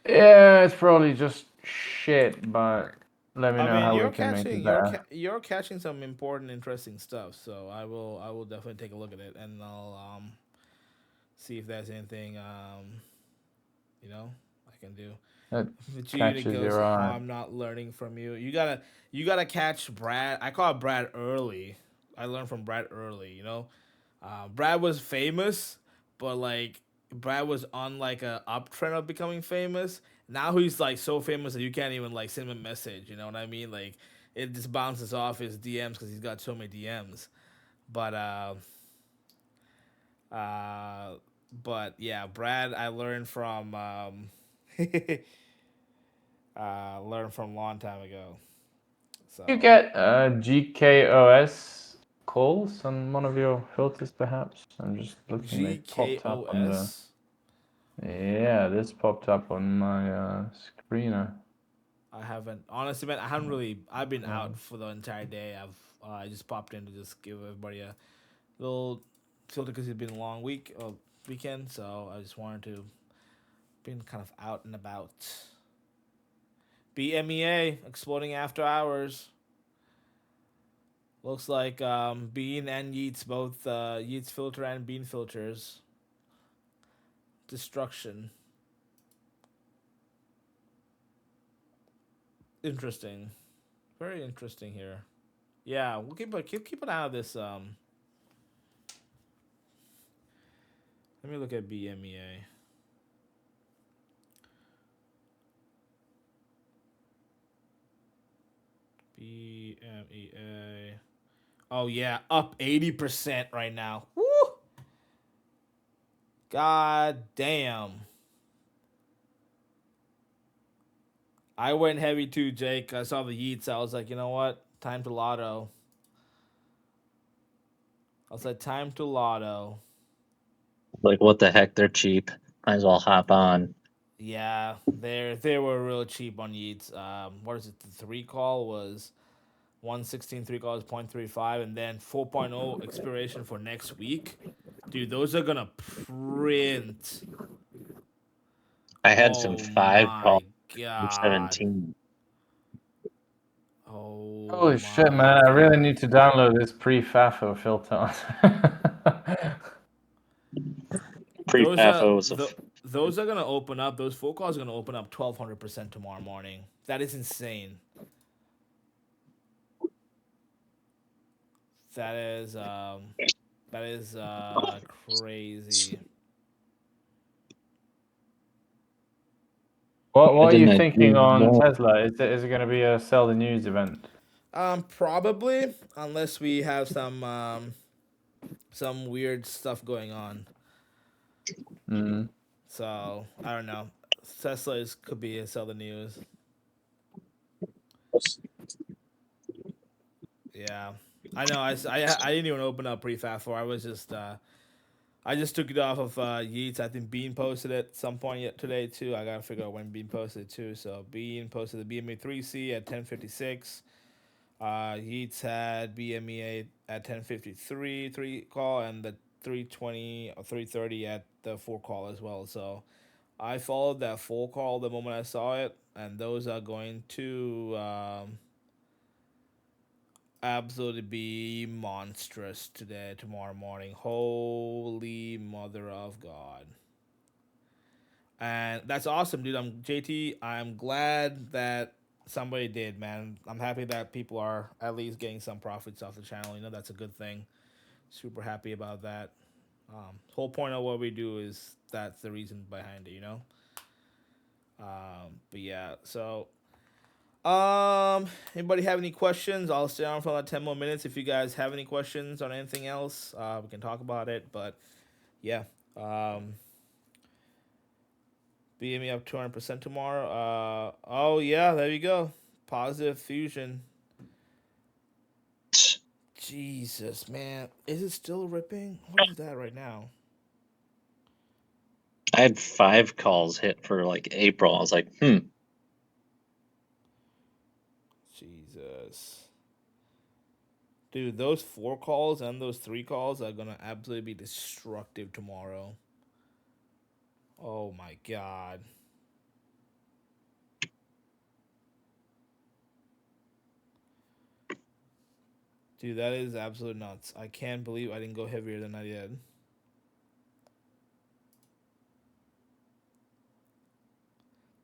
Yeah, it's probably just shit, but let me I know mean, how we can make it better. you're catching some important, interesting stuff. So I will definitely take a look at it, and I'll see if there's anything I can do. It But unit catches goes, your oh, eye. I'm not learning from you. You gotta catch Brad. I caught Brad early. I learned from Brad early. Brad was famous, but like Brad was on like a uptrend of becoming famous. Now he's like so famous that you can't even like send him a message. You know what I mean? Like it just bounces off his DMs because he's got so many DMs. But uh, but yeah, Brad, I learned from learned from a long time ago. You So get GKOS calls on one of your filters, perhaps? I'm just looking. They popped up on the. GKOS. Yeah, this popped up on my screener. I haven't honestly, man. I haven't really. I've been Oh. out for the entire day. I just popped in to just give everybody a little filter because it's been a long weekend. So I just wanted to been kind of out and about. BMEA exploding after hours. Looks like Bean and Yeats both Yeats filter and Bean filters. Destruction. Interesting. Very interesting here. Yeah, we'll keep an eye on this. Let me look at BMEA. BMEA. Oh yeah, up 80% right now. Woo! God damn. I went heavy too, Jake. I saw the Yeats. I was like, you know what? Time to lotto. I was like, time to lotto. Like, what the heck? They're cheap. Might as well hop on. Yeah, they were real cheap on Yeats. What is it? The 3 call was 116, 3 calls 0.35, and then 4.0 expiration for next week. Dude, those are gonna print. I had some Oh 5 calls my from god. 17. Oh Holy shit, my man! I really god. need to download this pre-FAFO filter. Those are Pre-FAFO was a those are gonna open up. Those 4 calls are gonna open up 1,200% tomorrow morning. That is insane. That is crazy. What I are didn't you know thinking on Tesla? Is it going to be a sell the news event? Probably unless we have some weird stuff going on. Mm. So I don't know. Could be a sell the news. Yeah, I know. I didn't even open up pre-fab for. I just took it off of Yeats. I think Bean posted it at some point yet today too. I gotta figure out when Bean posted it too. So Bean posted the BME 3C at 10:56. Yeats had BME at 10:53 3 call and the 3:20 or 3:30 at the 4 call as well. So I followed that 4 call the moment I saw it, and those are going to absolutely be monstrous tomorrow morning. Holy mother of God. And that's awesome, dude. I'm glad that somebody did, man. I'm happy that people are at least getting some profits off the channel. You know, that's a good thing. Super happy about that. Whole point of what we do is that's the reason behind it, you know? But yeah, so anybody have any questions? I'll stay on for like 10 more minutes. If you guys have any questions on anything else, we can talk about it. But yeah, BME up 200% tomorrow. Oh yeah, there you go. Positive fusion. Jesus, man, is it still ripping? What is that right now? I had 5 calls hit for like April. I was like, Jesus. Dude, those 4 calls and those 3 calls are gonna absolutely be destructive tomorrow. Oh my god. Dude, that is absolute nuts. I can't believe I didn't go heavier than I did.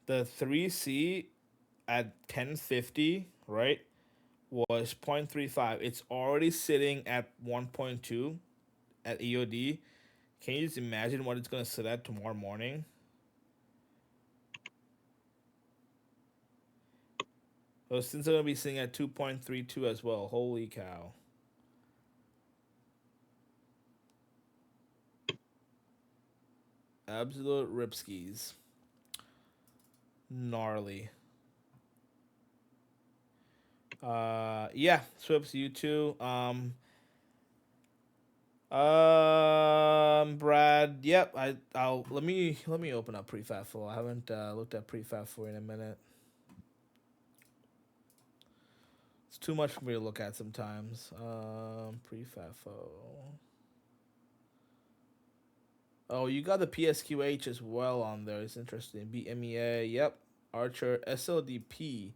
The 3C at 1050, right, was 0.35. It's already sitting at 1.2 at EOD. Can you just imagine what it's going to sit at tomorrow morning? So since I'm going to be sitting at 2.32 as well. Holy cow. Absolute ripskis. Gnarly. Yeah, Swips, you too. Brad. Yep. I'll let me open up prefab full. I haven't looked at prefab full in a minute. It's too much for me to look at sometimes. Prefab full. Oh, you got the PSQH as well on there. It's interesting. BMEA. Yep. Archer. SLDP.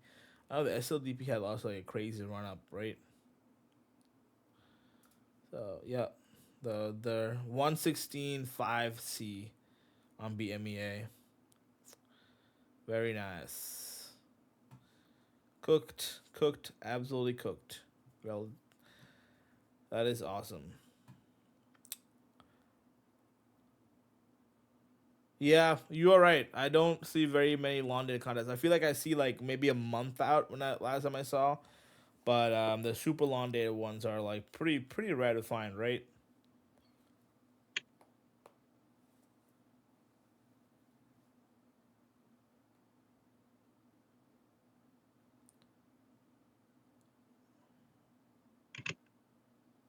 Oh, the SLDP had also like a crazy run up, right? So yeah, the 116.5C on BMEA. Very nice. Cooked, absolutely cooked. Well, that is awesome. Yeah, you are right. I don't see very many long dated contests. I feel like I see like maybe a month out when last time I saw, but the super long dated ones are like pretty rare to find, right?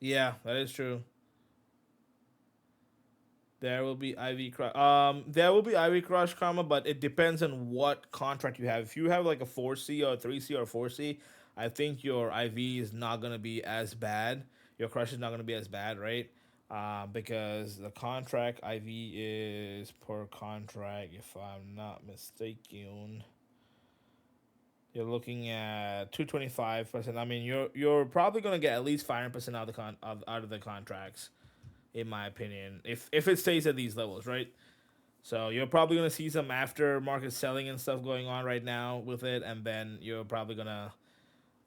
Yeah, that is true. There will be IV crush. There will be IV crush karma, but it depends on what contract you have. If you have like a 4C or a 3C or a 4C, I think your IV is not gonna be as bad. Your crush is not gonna be as bad, right? Because the contract IV is per contract, if I'm not mistaken. You're looking at 225%. I mean, you're probably gonna get at least 500% out of out of the contracts, in my opinion, if it stays at these levels, right? So you're probably gonna see some aftermarket selling and stuff going on right now with it, and then you're probably gonna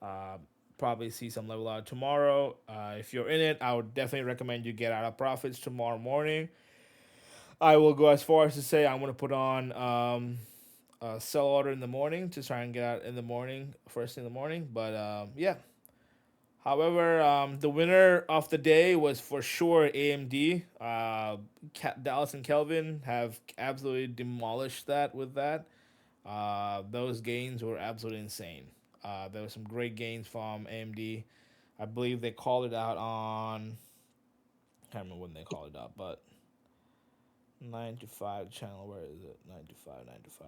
uh, probably see some level out tomorrow. If you're in it, I would definitely recommend you get out of profits tomorrow morning. I will go as far as to say I'm gonna put on a sell order in the morning to try and get out in the morning, first thing in the morning. But yeah. However, the winner of the day was for sure AMD. Dallas and Kelvin have absolutely demolished that with that. Those gains were absolutely insane. There were some great gains from AMD. I believe they called it out on. I can't remember when they called it out, but 9 to 5 channel. Where is it? 9 to 5. 9 to 5.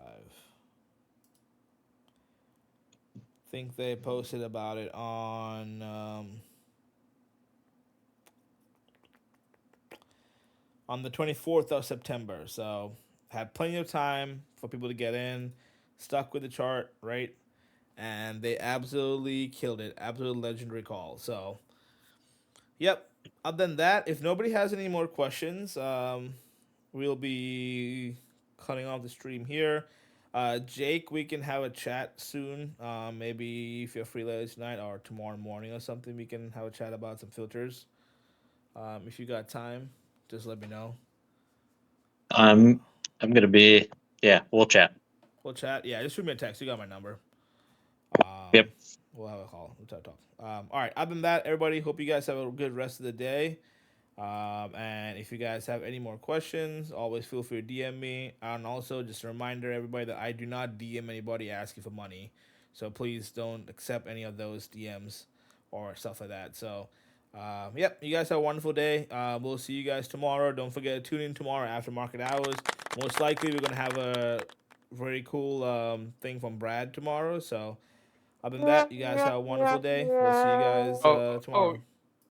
Think they posted about it on the 24th of September. So had plenty of time for people to get in, stuck with the chart, right? And they absolutely killed it. Absolute legendary call. So, yep. Other than that, if nobody has any more questions, we'll be cutting off the stream here. Jake, we can have a chat soon. Maybe if you're free later tonight or tomorrow morning or something, we can have a chat about some filters. If you got time, just let me know. I'm gonna be. Yeah, we'll chat. We'll chat. Yeah, just shoot me a text. You got my number. Yep. We'll have a call. We'll talk. All right. Other than that, everybody, hope you guys have a good rest of the day. And if you guys have any more questions, always feel free to DM me. And also, just a reminder, everybody, that I do not DM anybody asking for money. So please don't accept any of those DMs or stuff like that. So, yep, you guys have a wonderful day. We'll see you guys tomorrow. Don't forget to tune in tomorrow after market hours. Most likely, we're going to have a very cool thing from Brad tomorrow. So, other than that, you guys have a wonderful day. We'll see you guys tomorrow.